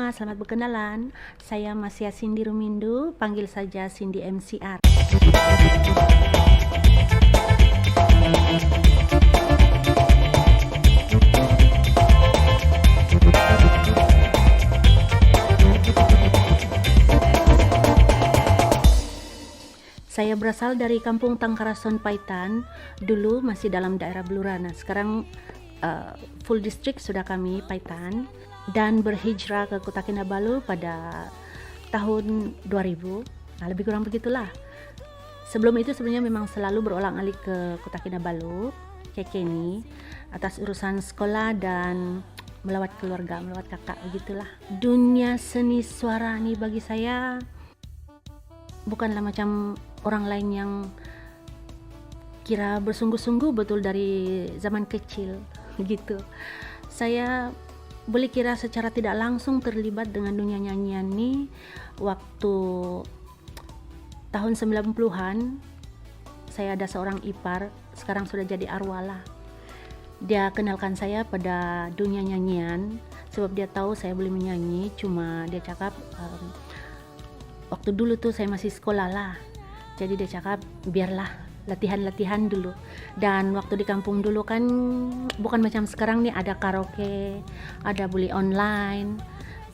semua, selamat berkenalan. Saya Masya Cindy Rumindu, panggil saja Cindy MCR. Saya berasal dari Kampung Tangkarason, Paitan. Dulu masih dalam daerah Blurana. Sekarang full district sudah kami, Paitan. Dan berhijrah ke Kota Kinabalu pada tahun 2000. Nah, lebih kurang begitulah. Sebelum itu sebenarnya memang selalu berulang-alik ke Kota Kinabalu, Kekeni, atas urusan sekolah dan melawat keluarga, melawat kakak, begitulah. Dunia seni suara ini bagi saya bukanlah macam orang lain yang kira bersungguh-sungguh betul dari zaman kecil gitu. Saya boleh kira secara tidak langsung terlibat dengan dunia nyanyian ini waktu tahun 90-an. Saya ada seorang ipar, sekarang sudah jadi arwah. Dia kenalkan saya pada dunia nyanyian sebab dia tahu saya boleh menyanyi. Cuma dia cakap waktu dulu tuh saya masih sekolah lah, jadi dia cakap biarlah latihan dulu. Dan waktu di kampung dulu kan bukan macam sekarang nih, ada karaoke, ada boleh online.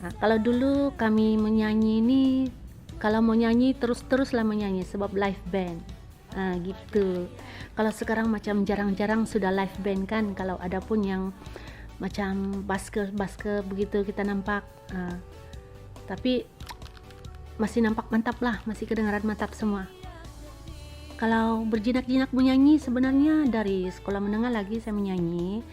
Nah, kalau dulu kami menyanyi ini, kalau mau nyanyi teruslah menyanyi sebab live band. Nah, gitu. Kalau sekarang macam jarang-jarang sudah live band kan, kalau ada pun yang macam basker begitu kita nampak. Tapi masih nampak mantap lah, masih kedengaran mantap semua. Kalau berjinak-jinak menyanyi sebenarnya dari sekolah menengah lagi saya menyanyi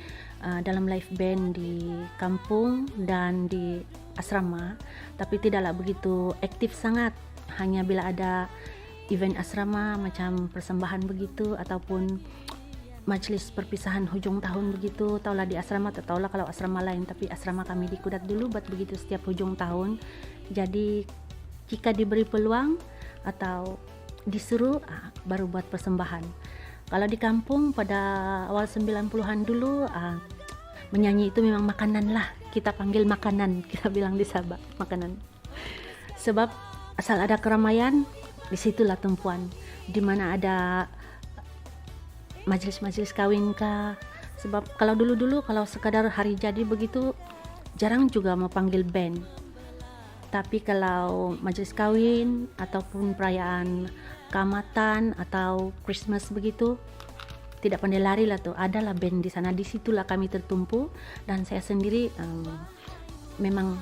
dalam live band di kampung dan di asrama, tapi tidaklah begitu aktif sangat, hanya bila ada event asrama macam persembahan begitu ataupun majelis perpisahan hujung tahun begitu. Taulah di asrama, taulah kalau asrama lain, tapi asrama kami di Kudat dulu buat begitu setiap hujung tahun. Jadi jika diberi peluang atau disuruh baru buat persembahan. Kalau di kampung pada awal 90-an dulu menyanyi itu memang makanan lah, kita panggil makanan, kita bilang di Sabah makanan. Sebab asal ada keramaian, disitulah tumpuan. Dimana ada majelis-majelis kawin kah. Sebab kalau dulu kalau sekadar hari jadi begitu jarang juga mau panggil band. Tapi kalau majelis kawin ataupun perayaan keamatan atau Christmas begitu, tidak pandai lari lah tuh, adalah band di sana. Disitulah kami tertumpu, dan saya sendiri memang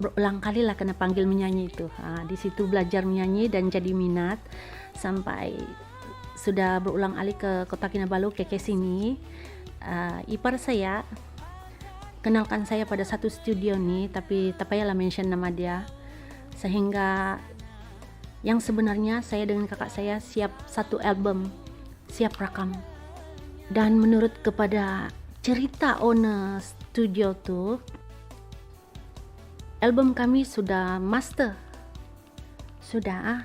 berulang kali lah kena panggil menyanyi itu. Di situ belajar menyanyi dan jadi minat sampai sudah berulang kali ke Kota Kinabalu, ke sini. Ipar saya kenalkan saya pada satu studio nih, tapi tak payahlah mention nama dia, sehingga yang sebenarnya saya dengan kakak saya siap satu album, siap rakam. Dan menurut kepada cerita owner studio tuh, album kami sudah master, sudah,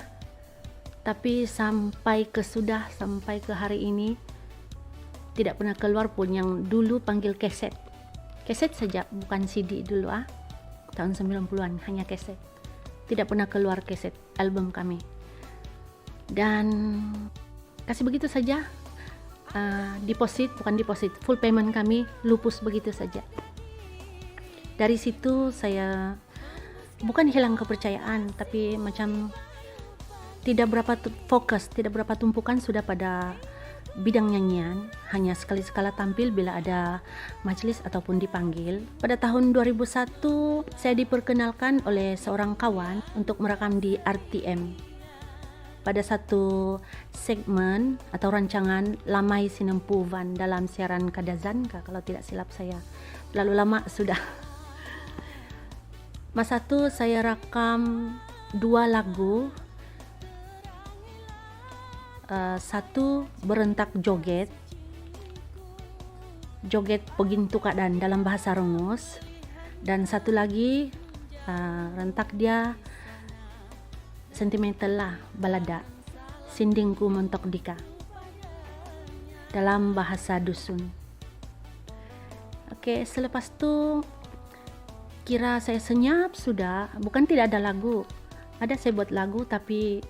tapi sampai ke hari ini tidak pernah keluar pun. Yang dulu panggil keset saja, bukan CD dulu tahun 90-an, hanya keset. Tidak pernah keluar keset album kami. Dan kasih begitu saja, bukan deposit, full payment kami lupus begitu saja. Dari situ saya bukan hilang kepercayaan, tapi macam tidak berapa fokus, tidak berapa tumpukan sudah pada bidang nyanyian, hanya sekali-sekala tampil bila ada majelis ataupun dipanggil. Pada tahun 2001 saya diperkenalkan oleh seorang kawan untuk merekam di RTM pada satu segmen atau rancangan Lamai Sinempuvan dalam siaran Kadazan kalau tidak silap saya. Lalu lama sudah. Masa itu saya rekam 2 lagu. Satu berentak joget pegintu kadan dalam bahasa Rengus, dan satu lagi rentak dia sentimental lah, balada, sindingku mentok dika dalam bahasa dusun. Oke, selepas itu dikira saya senyap sudah, bukan tidak ada lagu. Ada saya buat lagu tapi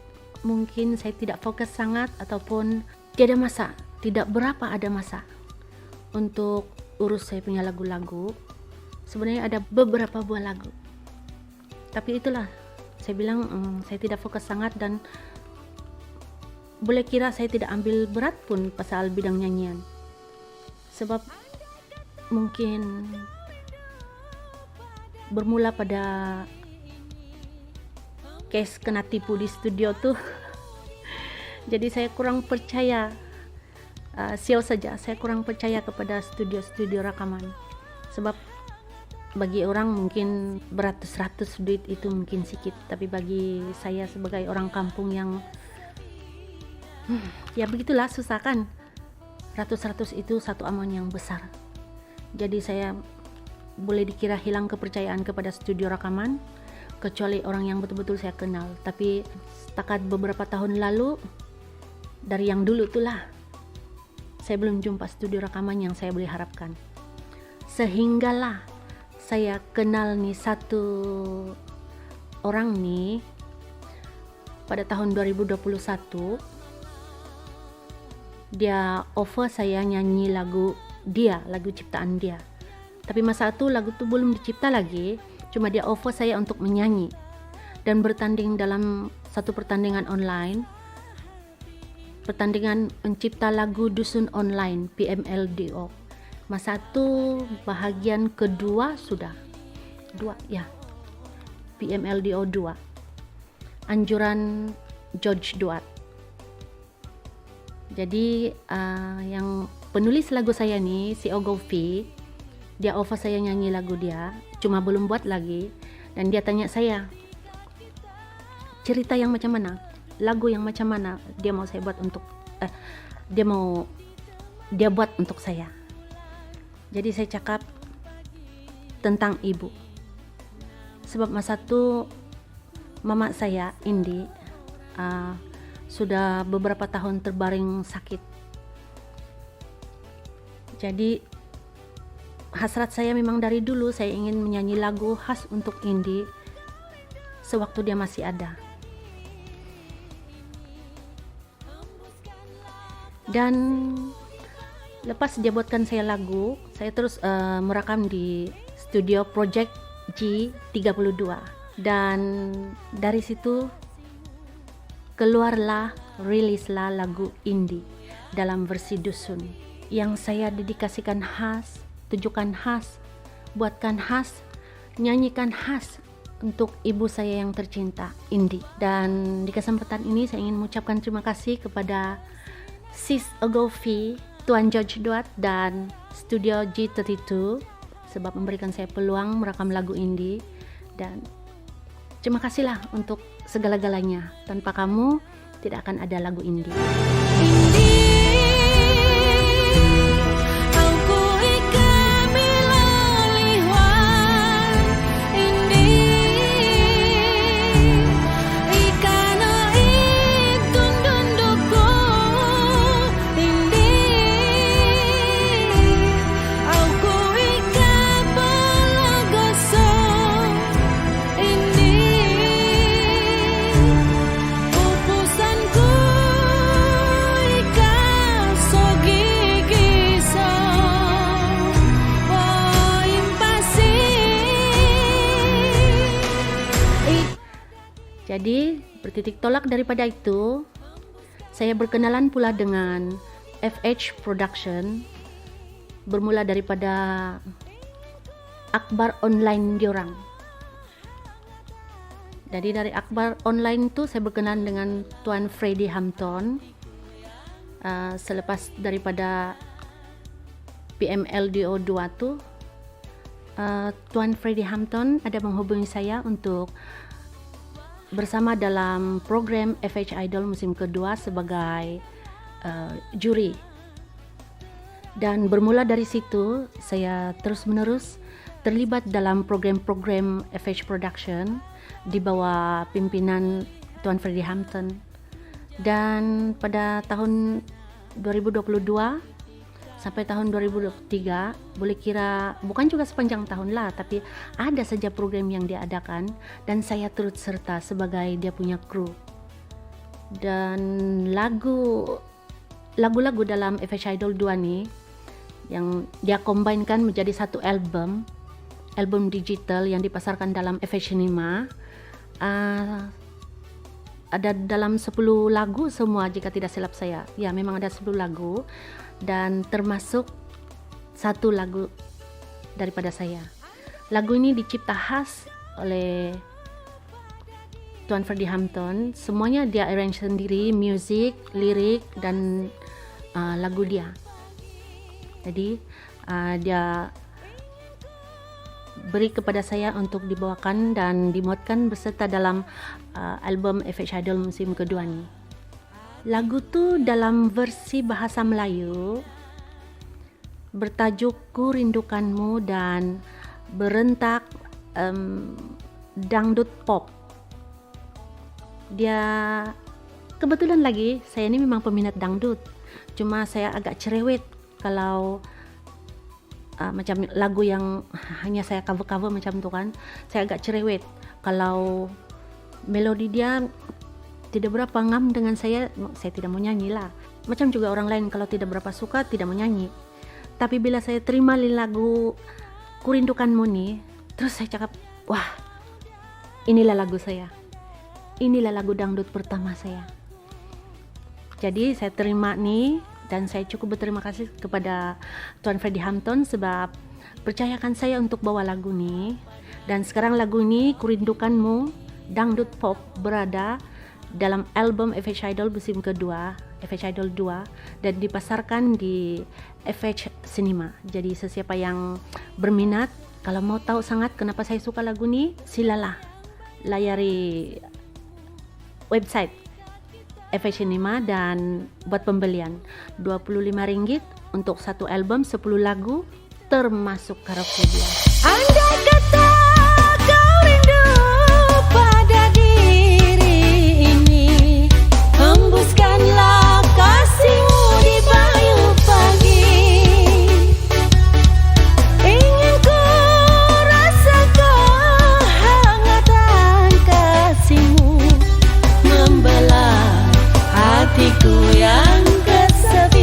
mungkin saya tidak fokus sangat ataupun tidak masa, tidak berapa ada masa untuk urus saya punya lagu-lagu. Sebenarnya ada beberapa buah lagu. Tapi itulah, saya bilang saya tidak fokus sangat dan boleh kira saya tidak ambil berat pun pasal bidang nyanyian. Sebab mungkin bermula pada case kena tipu di studio tuh. Jadi saya kurang percaya, sial saja, saya kurang percaya kepada studio-studio rekaman. Sebab bagi orang mungkin beratus-ratus duit itu mungkin sedikit, tapi bagi saya sebagai orang kampung yang ya begitulah, susah kan, ratus-ratus itu satu amount yang besar. Jadi saya boleh dikira hilang kepercayaan kepada studio rekaman, kecuali orang yang betul-betul saya kenal. Tapi setakat beberapa tahun lalu, dari yang dulu itulah, saya belum jumpa studio rekaman yang saya boleh harapkan. Sehinggalah saya kenal nih satu orang nih pada tahun 2021. Dia offer saya nyanyi lagu dia, lagu ciptaan dia. Tapi masa itu lagu itu belum dicipta lagi, cuma dia offer saya untuk menyanyi dan bertanding dalam satu pertandingan online, pertandingan pencipta lagu dusun online PMLDO. Masa itu bahagian kedua sudah, PMLDO 2, anjuran George Duat. Jadi yang penulis lagu saya nih, si Ogilvy, dia offer saya nyanyi lagu dia, cuma belum buat lagi. Dan dia tanya saya, cerita yang macam mana, lagu yang macam mana dia mau saya buat untuk dia buat untuk saya. Jadi saya cakap tentang ibu. Sebab masa itu mama saya Indi sudah beberapa tahun terbaring sakit. Jadi hasrat saya memang dari dulu, saya ingin menyanyi lagu khas untuk Indi sewaktu dia masih ada. Dan lepas dia buatkan saya lagu, saya terus merekam di studio Project G32. Dan dari situ keluarlah, rilislah lagu Indi dalam versi dusun yang saya dedikasikan khas, tujukan khas, buatkan khas, nyanyikan khas untuk ibu saya yang tercinta, Indi. Dan di kesempatan ini saya ingin mengucapkan terima kasih kepada Sis Ogilvy, Tuan George Duat dan Studio G32 sebab memberikan saya peluang merekam lagu Indi. Dan terima kasihlah untuk segala-galanya. Tanpa kamu tidak akan ada lagu Indi. Jadi bertitik tolak daripada itu, saya berkenalan pula dengan FH Production, bermula daripada akhbar online diorang. Jadi dari akhbar online itu saya berkenalan dengan Tuan Freddy Hampton. Selepas daripada PMLDO 2 tuh, Tuan Freddy Hampton ada menghubungi saya untuk bersama dalam program FH Idol musim kedua sebagai juri. Dan bermula dari situ saya terus-menerus terlibat dalam program-program FH Production di bawah pimpinan Tuan Freddy Hampton. Dan pada tahun 2022 sampai tahun 2023, boleh kira bukan juga sepanjang tahun lah, tapi ada saja program yang dia adakan dan saya turut serta sebagai dia punya kru. Dan lagu-lagu dalam FH Idol 2 nih yang dia combine-kan menjadi satu album digital yang dipasarkan dalam FH Cinema. Ada dalam 10 lagu semua jika tidak silap saya. Ya, memang ada 10 lagu dan termasuk satu lagu daripada saya. Lagu ini dicipta khas oleh Tuan Freddie Hampton. Semuanya dia arrange sendiri, musik, lirik dan lagu dia. Jadi dia beri kepada saya untuk dibawakan dan dimuatkan beserta dalam album FH Idol musim kedua ni. Lagu tu dalam versi bahasa Melayu bertajuk Ku Rindukanmu dan berentak dangdut pop. Dia kebetulan lagi saya ni memang peminat dangdut, cuma saya agak cerewet kalau macam lagu yang hanya saya cover macam tu kan, saya agak cerewet kalau melodi dia tidak berapa ngam dengan saya tidak mau nyanyi lah. Macam juga orang lain kalau tidak berapa suka tidak mau nyanyi. Tapi bila saya terima lagu Ku Rindukanmu nih, terus saya cakap, wah, inilah lagu saya, inilah lagu dangdut pertama saya. Jadi saya terima nih dan saya cukup berterima kasih kepada Tuan Freddie Hampton sebab percayakan saya untuk bawa lagu ini. Dan sekarang lagu ini Ku Rindukanmu dangdut pop berada dalam album FH Idol musim kedua, FH Idol 2, dan dipasarkan di FH Cinema. Jadi sesiapa yang berminat, kalau mau tahu sangat kenapa saya suka lagu ini, silalah layari website FH Cinema dan buat pembelian Rp25 untuk satu album 10 lagu termasuk karaoke dia. Andai kata kau rindu pada diri ini, hembuskanlah kasihmu di bayu pagi. Ingin ku rasa kehangatan kasihmu membelah hatiku yang kesepian.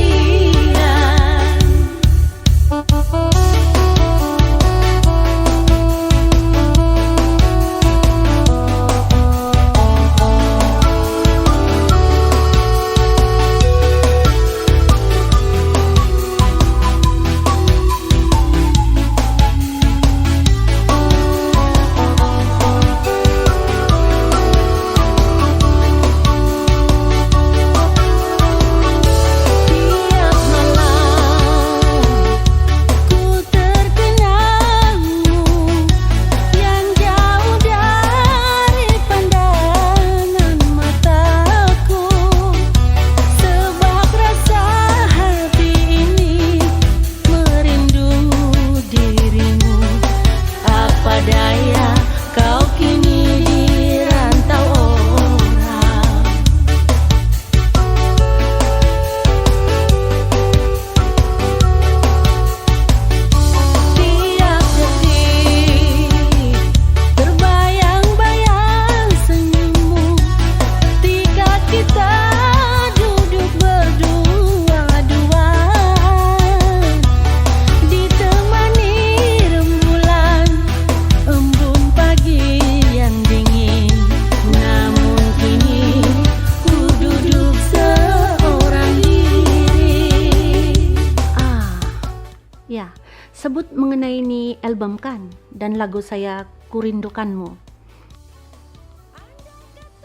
Sebut mengenai ini album kan dan lagu saya Ku Rindukanmu.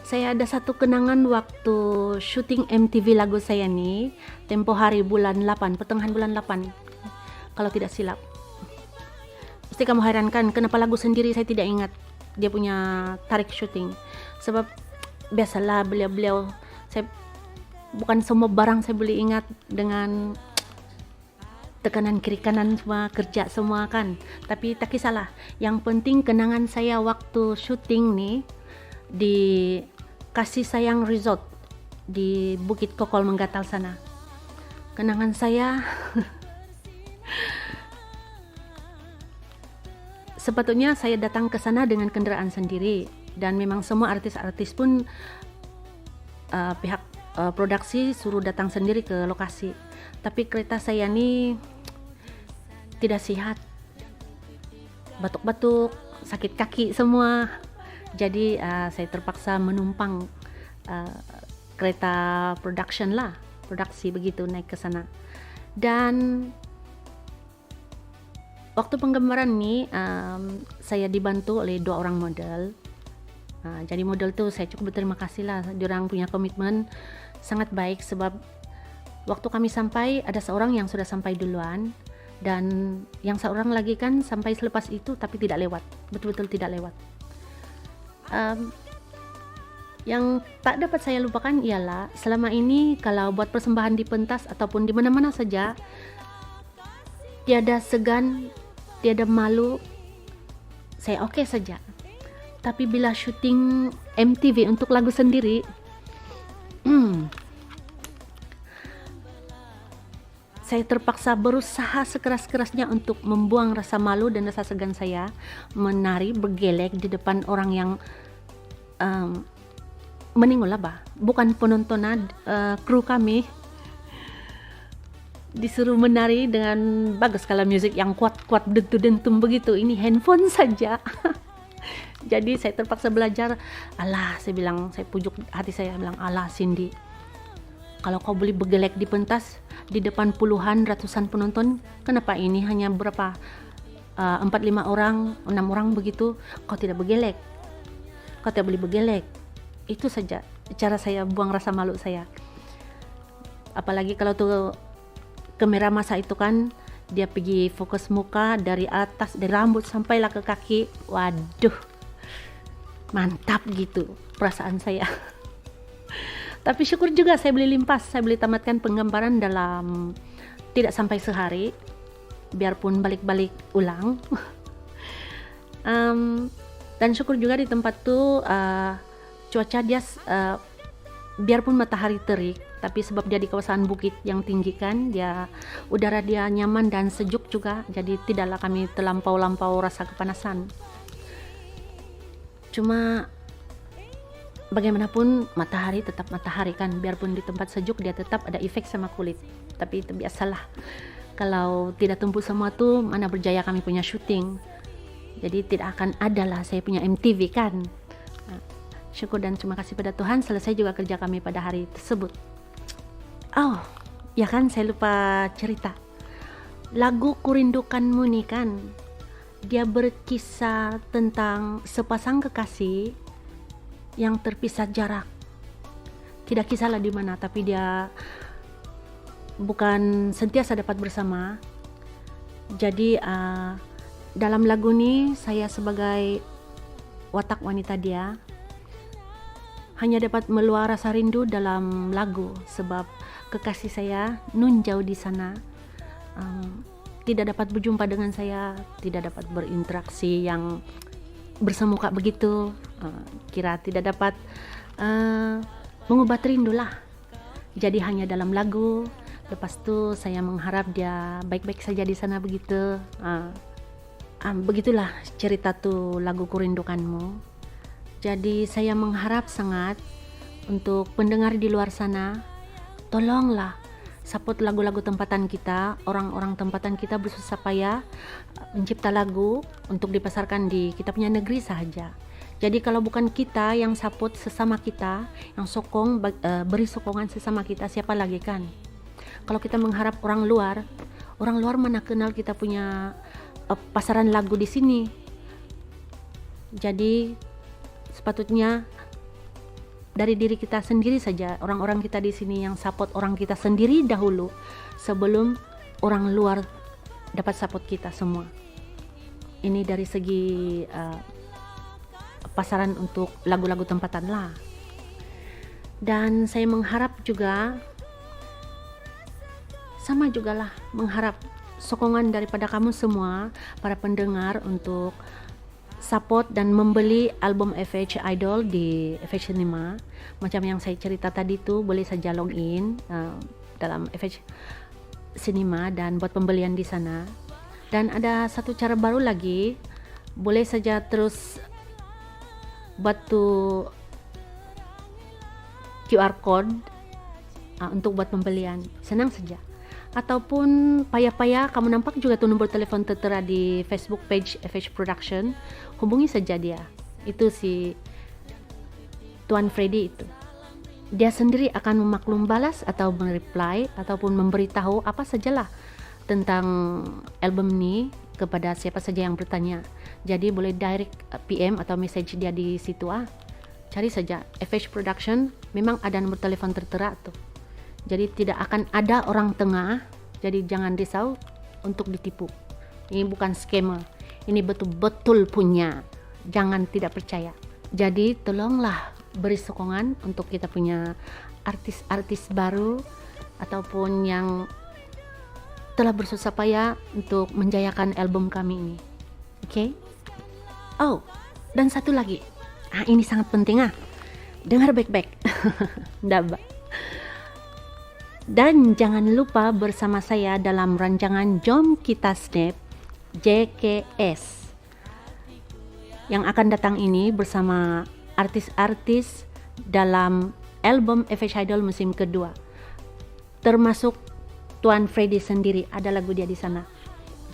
Saya ada satu kenangan waktu syuting MTV lagu saya nih, tempo hari bulan 8, pertengahan bulan 8 kalau tidak silap. Pasti kamu herankan kenapa lagu sendiri saya tidak ingat dia punya tarik syuting. Sebab biasalah beliau-beliau, saya bukan semua barang saya boleh ingat dengan tekanan kiri kanan semua, kerja semua kan. Tapi tak kisahlah, yang penting kenangan saya waktu syuting nih di Kasih Sayang Resort di Bukit Kokol Menggatal sana. Kenangan saya sepatutnya saya datang ke sana dengan kendaraan sendiri, dan memang semua artis-artis pun pihak produksi suruh datang sendiri ke lokasi. Tapi kereta saya ini tidak sehat, batuk-batuk, sakit kaki semua. Jadi saya terpaksa menumpang kereta produksi begitu, naik ke sana. Dan waktu penggambaran nih saya dibantu oleh 2 orang model. Jadi model tuh saya cukup berterima kasih lah, diorang punya komitmen sangat baik, sebab waktu kami sampai ada seorang yang sudah sampai duluan, dan yang seorang lagi kan sampai selepas itu tapi tidak lewat, betul-betul tidak lewat. Yang tak dapat saya lupakan ialah selama ini kalau buat persembahan di pentas ataupun di mana-mana saja, tiada segan, tiada malu, saya oke saja. Tapi bila syuting MTV untuk lagu sendiri, saya terpaksa berusaha sekeras-kerasnya untuk membuang rasa malu dan rasa segan saya menari bergelek di depan orang yang meninggal lah, bukan penonton, kru kami disuruh menari dengan bagus skala musik yang kuat-kuat dentum begitu. Ini handphone saja. Jadi saya terpaksa belajar. Saya pujuk hati saya, bilang, alah Cindy, kalau kau boleh bergelek di pentas di depan puluhan ratusan penonton, kenapa ini hanya berapa 4-5 orang 6 orang begitu, kau tidak bergelek, kau tidak boleh bergelek. Itu saja cara saya buang rasa malu saya. Apalagi kalau tuh kamera masa itu kan dia pergi fokus muka dari atas, dari rambut sampailah ke kaki. Waduh, mantap gitu perasaan saya. Tapi syukur juga saya boleh limpas, saya boleh tamatkan penggambaran dalam tidak sampai sehari, biarpun balik-balik ulang. Dan syukur juga di tempat tuh cuaca dia biarpun matahari terik, tapi sebab dia di kawasan bukit yang tinggi kan, dia udara dia nyaman dan sejuk juga, jadi tidaklah kami terlampau-lampau rasa kepanasan. Cuma bagaimanapun matahari tetap matahari kan, biarpun di tempat sejuk dia tetap ada efek sama kulit. Tapi itu biasalah, kalau tidak tumbuh semua tuh mana berjaya kami punya syuting. Jadi tidak akan ada lah saya punya MTV kan. Syukur dan terima kasih pada Tuhan, selesai juga kerja kami pada hari tersebut. Oh, ya kan, saya lupa cerita. Lagu Kurindukanmu nih kan, dia berkisah tentang sepasang kekasih yang terpisah jarak. Tidak kisahlah di mana, tapi dia bukan sentiasa dapat bersama. Jadi dalam lagu ini saya sebagai watak wanita dia hanya dapat meluar rasa rindu dalam lagu, sebab kekasih saya nun jauh di sana, tidak dapat berjumpa dengan saya, tidak dapat berinteraksi yang bersemuka begitu, kira tidak dapat mengobat rindu lah. Jadi hanya dalam lagu. Lepas tu saya mengharap dia baik-baik saja di sana begitu. Begitulah cerita tu lagu Kurindukanmu. Jadi saya mengharap sangat untuk pendengar di luar sana, tolonglah support lagu-lagu tempatan kita, orang-orang tempatan kita bersusah payah mencipta lagu untuk dipasarkan di kita punya negeri sahaja. Jadi kalau bukan kita yang support sesama kita, yang sokong, beri sokongan sesama kita, siapa lagi kan? Kalau kita mengharap orang luar mana kenal kita punya pasaran lagu di sini. Jadi sepatutnya dari diri kita sendiri saja, orang-orang kita di sini yang support orang kita sendiri dahulu sebelum orang luar dapat support kita semua. Ini dari segi pasaran untuk lagu-lagu tempatan lah. Dan saya mengharap juga sama jugalah, mengharap sokongan daripada kamu semua para pendengar untuk support dan membeli album FH Idol di FH Cinema. Macam yang saya cerita tadi tuh, boleh saja login dalam FH Cinema dan buat pembelian di sana. Dan ada satu cara baru lagi, boleh saja terus buat tuh QR code untuk buat pembelian, senang saja. Ataupun payah-payah kamu nampak juga tuh nomor telepon tertera di Facebook page FH Production, hubungi saja dia. Itu si Tuan Freddy itu. Dia sendiri akan memaklum balas atau mereply ataupun memberitahu apa sajalah tentang album ini kepada siapa saja yang bertanya. Jadi boleh direct PM atau message dia di situ Cari saja FH Production, memang ada nomor telepon tertera tuh. Jadi tidak akan ada orang tengah, jadi jangan risau untuk ditipu. Ini bukan scammer, ini betul-betul punya, jangan tidak percaya. Jadi tolonglah beri sokongan untuk kita punya artis-artis baru ataupun yang telah bersusah payah untuk menjayakan album kami ini. Oke? Oh, dan satu lagi. Ini sangat penting dengar baik-baik. Nggak, dan jangan lupa bersama saya dalam rancangan Jom Kita Snap JKS yang akan datang ini bersama artis-artis dalam album FH Idol musim kedua, termasuk Tuan Freddy sendiri, ada lagu dia di sana.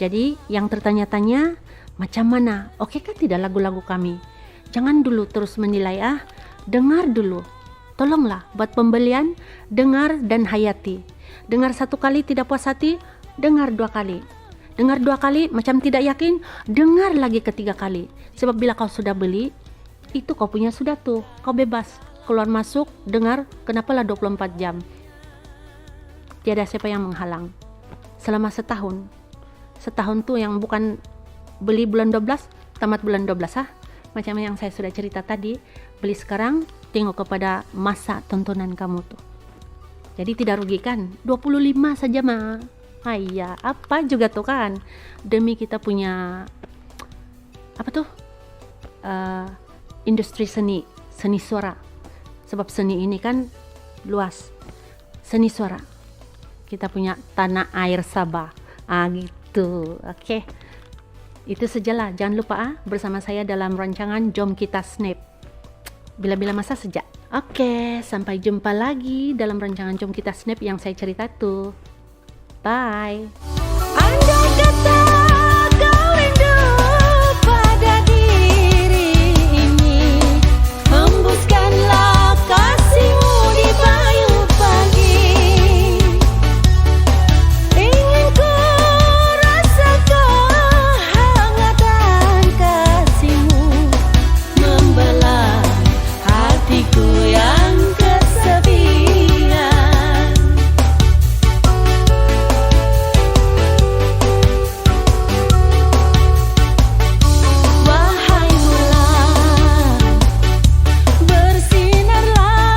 Jadi yang tertanya-tanya macam mana, oke kan tidak lagu-lagu kami? Jangan dulu terus menilai dengar dulu. Tolonglah buat pembelian, dengar dan hayati. Dengar satu kali tidak puas hati, dengar 2 kali. Dengar 2 kali macam tidak yakin, dengar lagi ketiga kali. Sebab bila kau sudah beli, itu kau punya sudah tuh. Kau bebas keluar masuk, dengar, kenapalah 24 jam. Tiada siapa yang menghalang. Selama setahun. Setahun tuh yang bukan beli bulan 12, tamat bulan 12 Macam yang saya sudah cerita tadi, beli sekarang, tengok kepada masa tontonan kamu tuh. Jadi tidak rugi kan? 25 saja ya, apa juga tuh kan? Demi kita punya industri seni suara. Sebab seni ini kan luas. Seni suara. Kita punya tanah air Sabah. Gitu. Oke. Itu sajalah. Jangan lupa bersama saya dalam rancangan Jom Kita Snap. Bila-bila masa sejak. Oke, sampai jumpa lagi dalam rancangan Jom Kita Snap yang saya cerita tuh. Bye. Andai kata kau rindu pada diri ini, hembuskanlah kasihmu di bayu pagi. Ingin ku rasakan hangatan kasihmu membelah hatiku yang kesepian. Wahai bulan, bersinarlah,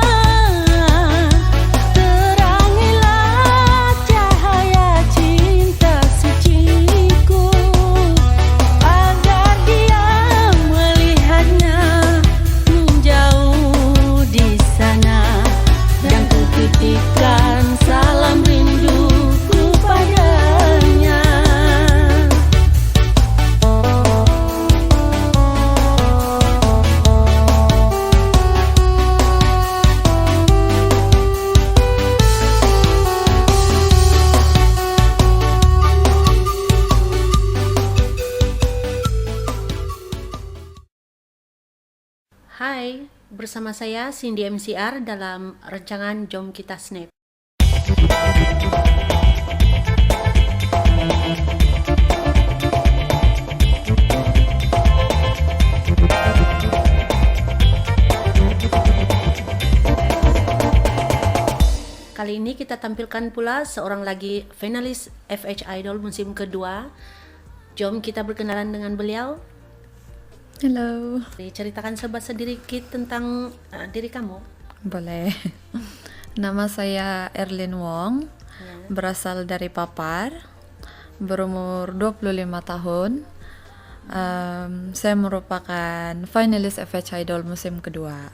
terangilah cahaya cinta suciku, agar dia melihatnya menjauh di sana, dan ku titipkan salam rinduku padanya. Hai, bersama saya Cindy MCR dalam rancangan Jom Kita Snap. Kali ini kita tampilkan pula seorang lagi finalis FH Idol musim kedua. Jom kita berkenalan dengan beliau. Halo. Ceritakan sedikit tentang diri kamu. Boleh. Nama saya Erlin Wong, berasal dari Papar, berumur 25 tahun. Saya merupakan finalis FH Idol musim kedua.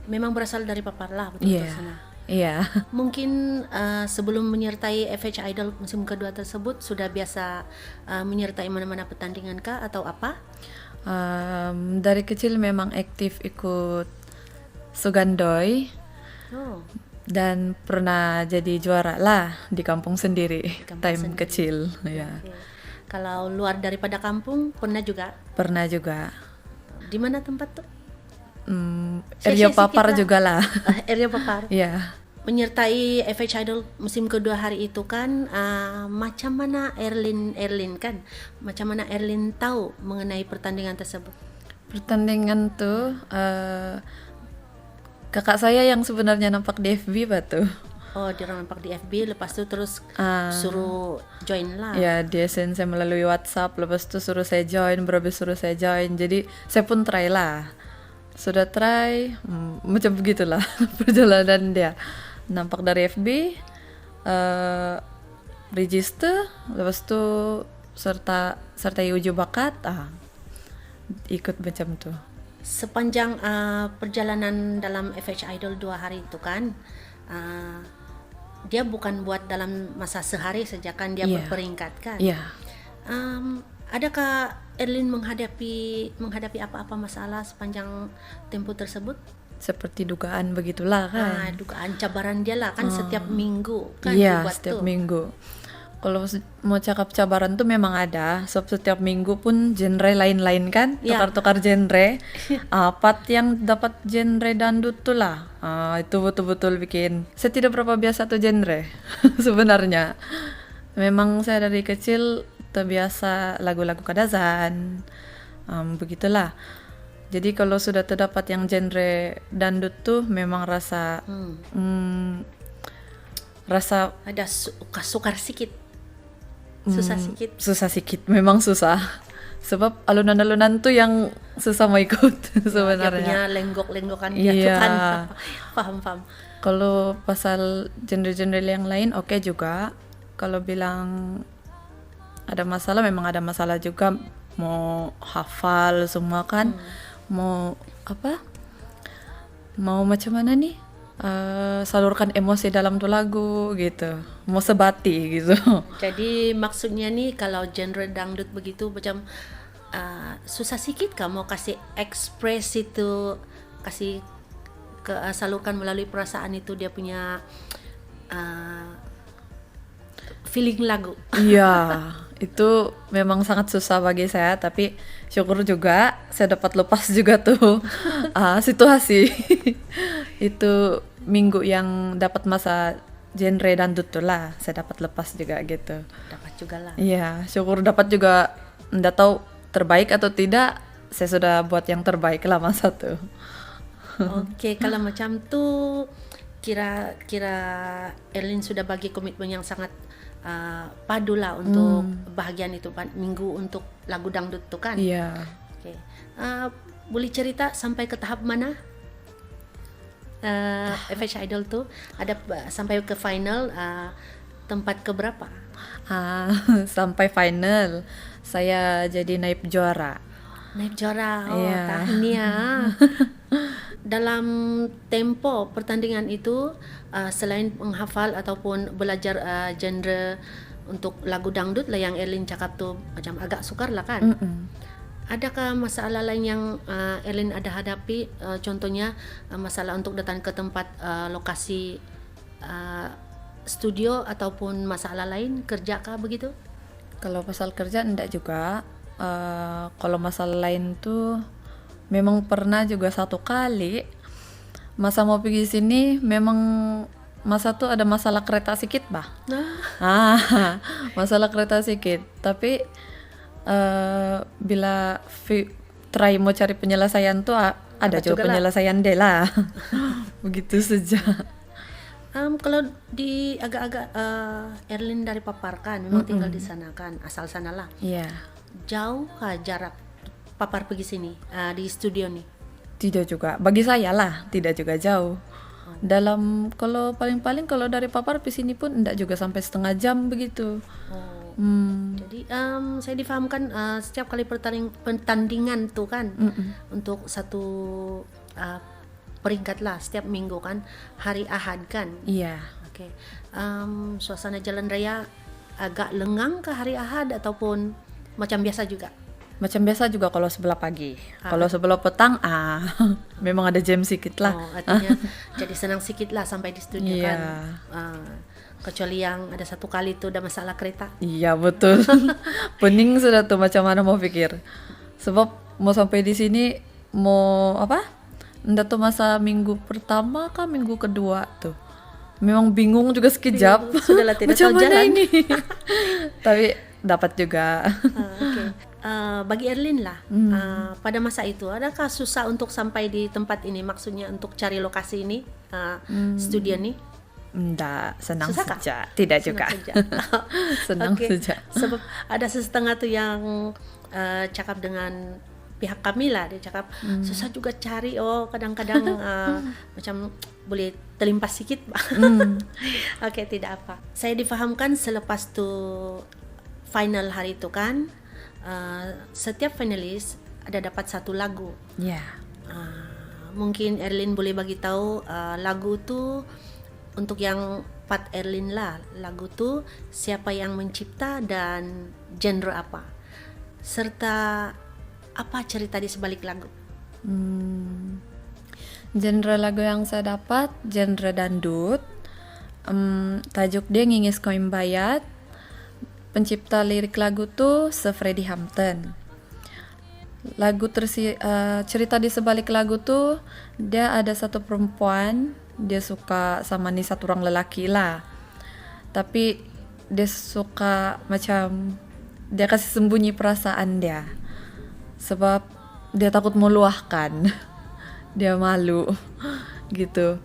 Memang berasal dari Papar lah, betul Iya, sana. Iya. Mungkin sebelum menyertai FH Idol musim kedua tersebut sudah biasa menyertai mana-mana pertandingan kah atau apa? Dari kecil memang aktif ikut Sugandoi Oh, dan pernah jadi juara lah di kampung sendiri, kampung time sendiri. kecil, ya. oke. Kalau luar daripada kampung pernah juga. Pernah juga. Di mana tempat tuh? Area Sedikit Papar lah. juga lah. Area Papar. Ya. Menyertai FH Idol musim kedua hari itu kan macam mana Erlin kan? Macam mana Erlin tahu mengenai pertandingan tersebut? Pertandingan tuh kakak saya yang sebenarnya nampak di FB batu. Oh, dia nampak di FB, lepas itu terus suruh join lah. Ya, dia send saya melalui WhatsApp, lepas itu suruh saya join, berhabis suruh saya join. Jadi saya pun try lah. Sudah try, macam begitulah perjalanan dia. Nampak dari FB, register, lepas itu sertai uji bakat, ikut macam tuh. Sepanjang perjalanan dalam FH Idol 2 hari itu kan, dia bukan buat dalam masa sehari saja kan, dia Iya. berperingkat kan. Iya. Adakah Erlin menghadapi apa-apa masalah sepanjang tempo tersebut? Seperti dugaan begitulah kan. Dugaan cabaran dia lah kan setiap minggu kan Iya, dibuat setiap tuh. minggu. Kalau mau cakap cabaran tuh memang ada. Setiap minggu pun genre lain-lain kan, Iya. tukar-tukar genre. Part yang dapat genre dangdut tuh lah. Itu betul-betul bikin. Saya tidak berapa biasa tuh genre sebenarnya. Memang saya dari kecil terbiasa lagu-lagu kadazan. Begitulah. Jadi kalau sudah terdapat yang genre dangdut tuh memang rasa rasa Ada sukar sikit, susah sikit. susah sikit, memang susah. Sebab alunan-alunan tuh yang susah mau ikut Dia sebenarnya. punya lenggok-lenggokan dia tuh Iya. kan. Paham. Kalau pasal genre-genre yang lain oke juga. Kalau bilang ada masalah, memang ada masalah juga. Mau hafal semua kan, mau apa? Mau macam mana nih? Salurkan emosi dalam tuh lagu gitu. Mau sebati gitu. Jadi maksudnya nih kalau genre dangdut begitu macam susah sikit kamu kasih ekspres itu, kasih salurkan melalui perasaan itu dia punya feeling lagu. Iya, itu memang sangat susah bagi saya, tapi syukur juga saya dapat lepas juga tuh situasi. Itu minggu yang dapat masa genre dangdut tuh lah, saya dapat lepas juga gitu. Dapat juga lah. Iya, syukur dapat juga. Nggak tahu terbaik atau tidak, saya sudah buat yang terbaik lah masa tuh. Oke, kalau macam tuh kira-kira Erlin sudah bagi komitmen yang sangat padu lah untuk bahagian itu minggu untuk lagu dangdut tuh kan. Iya. Oke. Boleh cerita sampai ke tahap mana? FH Idol tuh ada sampai ke final tempat keberapa? Sampai final saya jadi naib juara. Naib juara. Oh, Iya. tahan ya. Dalam tempo pertandingan itu selain menghafal ataupun belajar genre untuk lagu dangdut lah yang Erlin cakap tuh macam agak sukar lah kan. Adakah masalah lain yang Erlin ada hadapi, contohnya masalah untuk datang ke tempat lokasi studio ataupun masalah lain kerja kah begitu? Kalau pasal kerja enggak juga. Kalau masalah lain tuh memang pernah juga satu kali masa mau pergi sini, memang masa tuh ada masalah kereta sedikit bah. Masalah kereta sedikit, tapi bila try mau cari penyelesaian tuh ada Dapat juga juga lah. penyelesaian deh lah. Begitu saja. Kalau di agak-agak Erlin dari Papar kan memang tinggal di sana kan, asal sana lah. Iya. Jauh kah jarak Papar pergi sini di studio nih? Tidak juga. Bagi saya lah, tidak juga jauh. Dalam kalau paling-paling kalau dari Papar ke sini pun enggak juga sampai setengah jam begitu. Jadi saya difahamkan setiap kali pertandingan tuh kan untuk satu peringkat lah setiap minggu kan, hari Ahad kan. Iya. Oke. Suasana jalan raya agak lengang ke hari Ahad ataupun macam biasa juga? Macam biasa juga kalau sebelah pagi. Kalau sebelah petang, memang ada jam sedikit lah. Oh, artinya jadi senang sedikit lah sampai di studio Iya. kan. Kecuali yang ada satu kali tuh ada masalah kereta. Iya betul. Pening sudah tuh macam mana mau pikir. Sebab mau sampai di sini mau apa? Ndak tuh masa minggu pertama kah minggu kedua tuh. Memang bingung juga sekejap. Sudahlah tidak macam tahu mana jalan. ini. Tapi dapat juga. Oke. Bagi Erlin lah, pada masa itu adakah susah untuk sampai di tempat ini? Maksudnya untuk cari lokasi ini, studio ini? Ndak, senang Susah kah? saja. Tidak juga. saja. Senang Oke. saja. Sebab ada setengah tuh yang cakap dengan pihak kami lah, dia cakap susah juga cari, kadang-kadang macam boleh terlimpas sedikit. Oke, tidak apa. Saya difahamkan selepas tuh final hari itu kan, setiap finalis ada dapat satu lagu. Ya. Mungkin Erlin boleh bagi tahu lagu tuh untuk yang part Erlin lah, lagu tuh siapa yang mencipta dan genre apa, serta apa cerita di sebalik lagu. Genre lagu yang saya dapat genre dangdut. Tajuk dia Ngingis Koin Bayat. Pencipta lirik lagu tuh Freddie Hampton. Lagu cerita di sebalik lagu tuh dia ada satu perempuan, dia suka sama nih satu orang lelaki lah. Tapi dia suka macam dia kasih sembunyi perasaan dia. Sebab dia takut meluahkan. Dia malu gitu.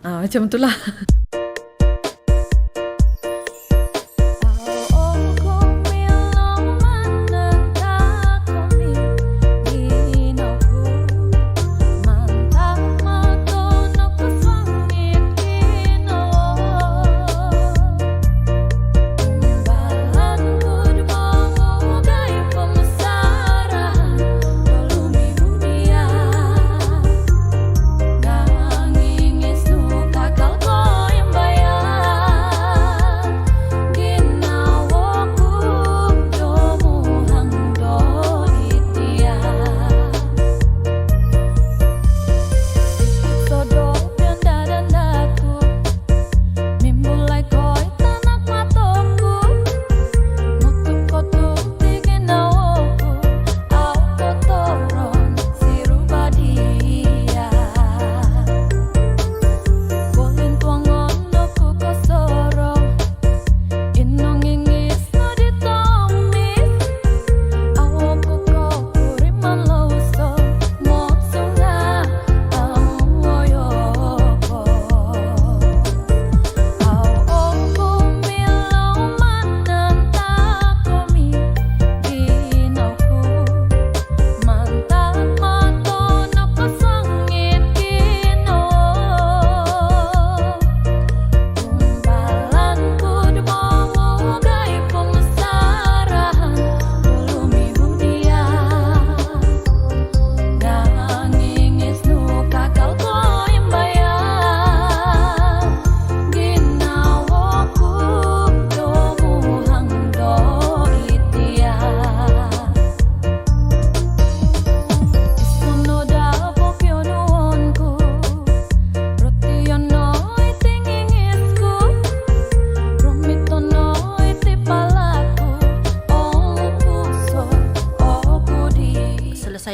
Macam itulah.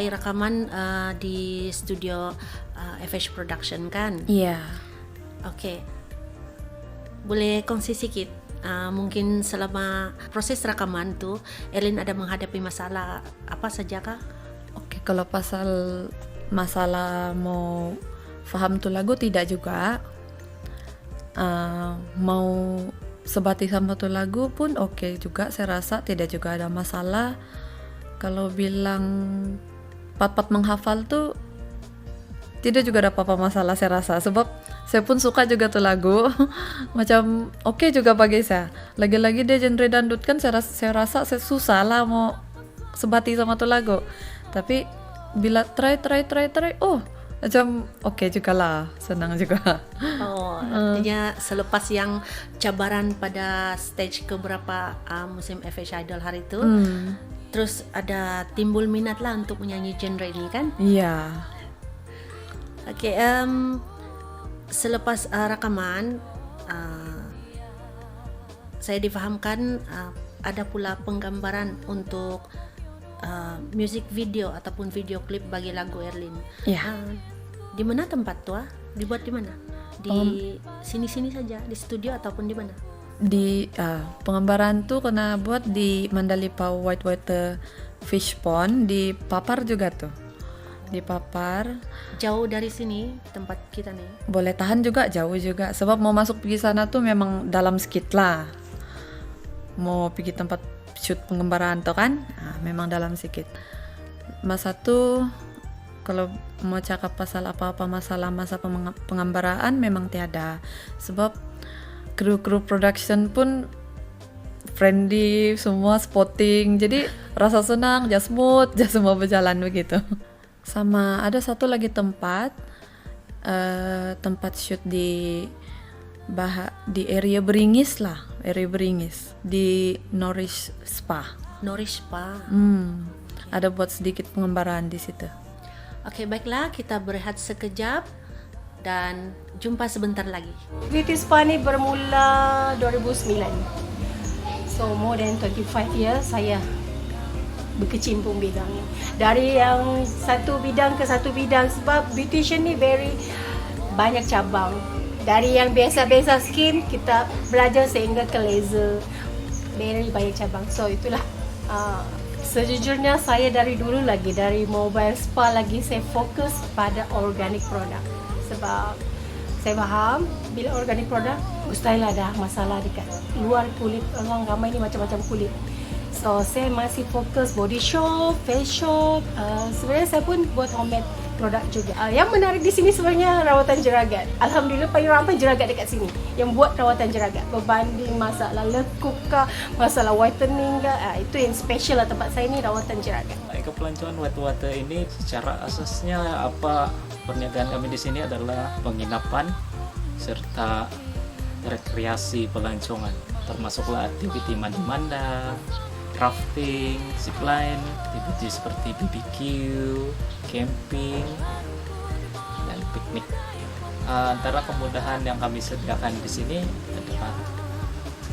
Rekaman di studio FH Production kan? Iya. Oke. Boleh kongsi sedikit, mungkin selama proses rekaman tuh Erlin ada menghadapi masalah apa saja kah? Oke, kalau pasal masalah mau paham tuh lagu tidak juga. Mau sebati sama tuh lagu pun oke juga, saya rasa tidak juga ada masalah. Kalau bilang pat-pat menghafal tuh tidak juga ada apa-apa masalah saya rasa, sebab saya pun suka juga tuh lagu. Macam oke juga bagi saya. Lagi-lagi dia genre dangdut kan, saya rasa saya susah lah mau sebati sama tuh lagu. Tapi bila try Macam oke juga lah, senang juga. Oh, artinya selepas yang cabaran pada stage keberapa musim FH Idol hari itu, terus ada timbul minat lah untuk menyanyi genre ini kan? Iya. Oke, selepas rekaman, saya difahamkan ada pula penggambaran untuk music video ataupun video klip bagi lagu Erlin. Iya. Di mana tempat tuh? Dibuat di mana? Di sini-sini saja, di studio ataupun di mana? Di pengembaraan tuh kena buat di Mandalika Whitewater Fish Pond di Papar juga tuh. Di Papar. Jauh dari sini tempat kita nih. Boleh tahan juga, jauh juga. Sebab mau masuk pergi sana tuh memang dalam sedikit lah. Mau pergi tempat shoot pengembaraan tuh kan, memang dalam sedikit. Masa tuh kalau mau cakap pasal apa-apa masalah masa pengembaraan memang tiada. Sebab kru production pun friendly, semua spotting. Jadi rasa senang, just smooth, just semua berjalan begitu. Sama ada satu lagi tempat shoot di area Beringis lah, area Beringis di Norwich Spa. Norwich Spa. Ada buat sedikit pengembaraan di situ. Oke, baiklah, kita berehat sekejap dan jumpa sebentar lagi. Beauty Spa ni bermula 2009. So more than 25 years saya berkecimpung bidang ni. Dari yang satu bidang ke satu bidang, sebab beautician ni very banyak cabang. Dari yang biasa-biasa skin kita belajar sehingga ke laser. Very banyak cabang. So itulah sejujurnya saya dari dulu lagi, dari mobile spa lagi saya fokus pada organic product. Sebab saya faham bila organic product mustahil ada masalah dekat luar kulit. Orang ramai ni macam-macam kulit. So saya masih fokus body shop, face shop. Sebenarnya saya pun buat homemade produk juga. Yang menarik di sini sebenarnya rawatan jeragat. Alhamdulillah paling ramai jeragat dekat sini yang buat rawatan jeragat. Berbanding masalah lekuk kah, masalah whitening kah, itu yang special lah tempat saya ni, rawatan jeragat. Kepelancongan Whitewater ini secara asasnya perniagaan kami di sini adalah penginapan serta rekreasi pelancongan, termasuklah aktiviti mandi-manda, crafting, zipline, aktiviti seperti BBQ, camping, dan piknik. Antara kemudahan yang kami sediakan di sini adalah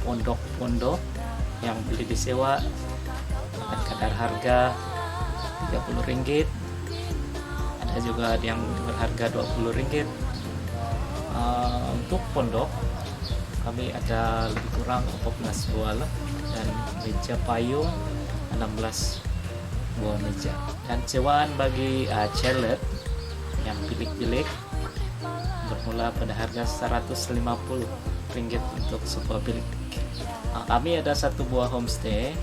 pondok-pondok yang boleh disewa dengan kadar harga Rp30. Ada juga yang berharga Rp20. Untuk pondok kami ada lebih kurang 14 buah lah, dan meja payung 16 buah meja. Dan sewaan bagi chalet yang bilik-bilik bermula pada harga Rp150 untuk sebuah bilik. Kami ada satu buah homestay.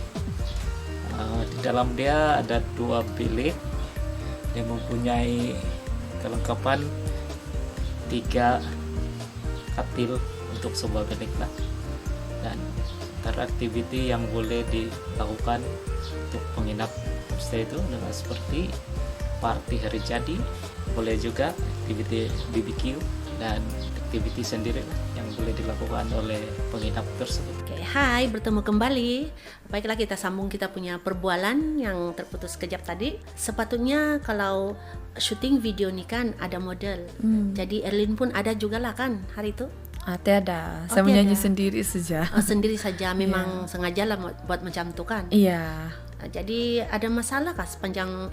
Di dalam dia ada 2 bilik yang mempunyai kelengkapan 3 katil untuk sebuah bilik lah. Dan antara aktiviti yang boleh dilakukan untuk penginap homestay itu adalah seperti party hari jadi, boleh juga aktiviti BBQ dan aktiviti sendiri yang boleh dilakukan oleh penginap tersebut. Oke, hai, bertemu kembali. Baiklah, kita sambung kita punya perbualan yang terputus sekejap tadi. Sepatutnya kalau syuting video ni kan ada model. Jadi Erlin pun ada juga lah kan hari itu? Tiada. Oh, Saya menyanyi tiada. sendiri saja. Sendiri saja, memang sengaja lah buat macam tu kan? Iya. Jadi ada masalah kah sepanjang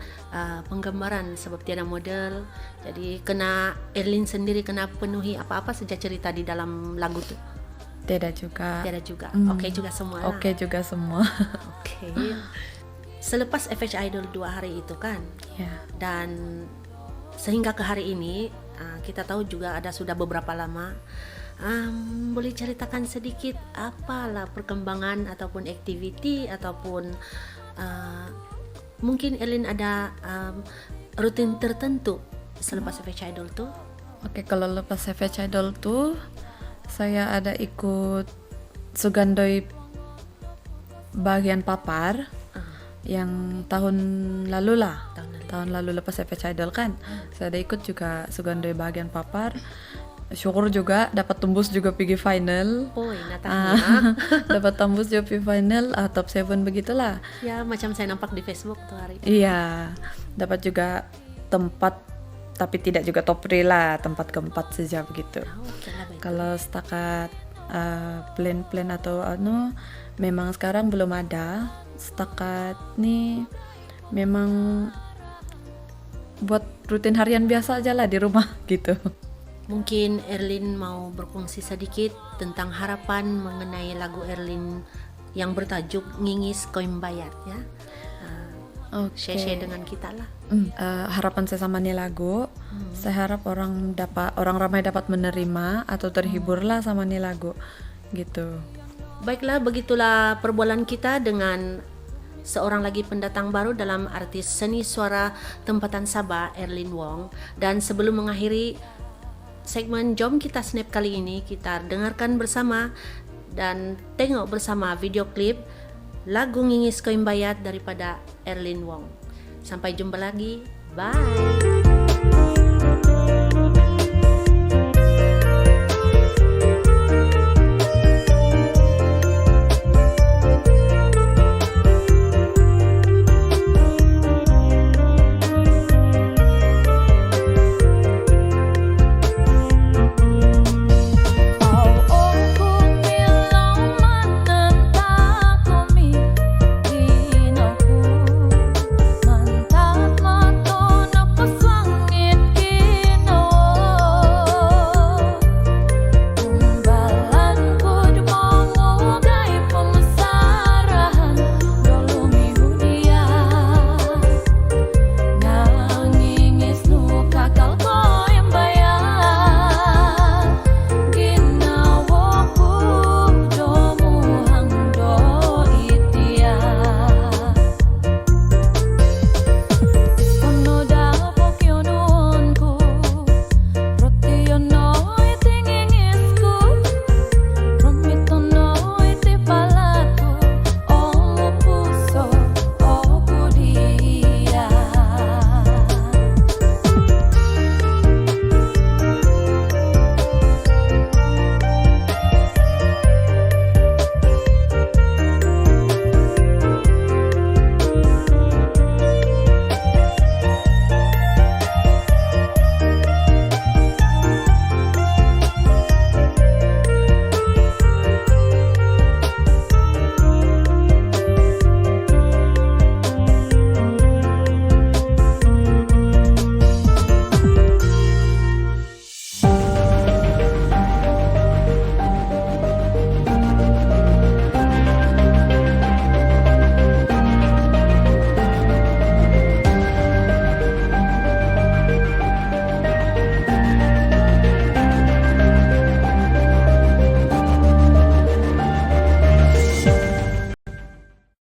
penggambaran sebab tiada model? Jadi kena Erlin sendiri kena penuhi apa-apa saja cerita di dalam lagu tu? Tiada juga. Tiada juga. Okey juga semua lah. Oke juga semua. Okey. Selepas FH Idol 2 hari itu kan, Ya. dan sehingga ke hari ini kita tahu juga ada sudah beberapa lama. Boleh ceritakan sedikit apalah perkembangan ataupun aktiviti ataupun mungkin Erlin ada rutin tertentu selepas FH Idol tu? Oke, kalau lepas FH Idol tuh saya ada ikut Sugandoi bagian Papar yang tahun lalu lah. Tahun lalu. tahun lalu lepas FH Idol kan. Saya ada ikut juga Sugandoi bagian papar. Syukur juga dapat tembus juga pergi final. Oh, natanya. Dapat tembus juga pergi final, top 7 begitulah. Ya, macam saya nampak di Facebook tuh hari itu. Iya, dapat juga tempat, tapi tidak juga top 3 lah, tempat keempat saja begitu. Oke lah, baik. Kalau setakat plan-plan atau memang sekarang belum ada. Setakat nih memang buat rutin harian biasa aja lah di rumah gitu. Mungkin Erlin mau berfungsi sedikit tentang harapan mengenai lagu Erlin yang bertajuk Ngingis Koin Bayat ya. Share dengan kita lah. Harapan saya sama nih lagu, saya harap orang ramai dapat menerima atau terhibur lah sama nih lagu gitu. Baiklah, begitulah perbualan kita dengan seorang lagi pendatang baru dalam artis seni suara tempatan Sabah, Erlin Wong. Dan sebelum mengakhiri segmen Jom Kita Snap kali ini, kita dengarkan bersama dan tengok bersama video klip lagu Ngingis Koin Bayat daripada Erlin Wong. Sampai jumpa lagi. Bye.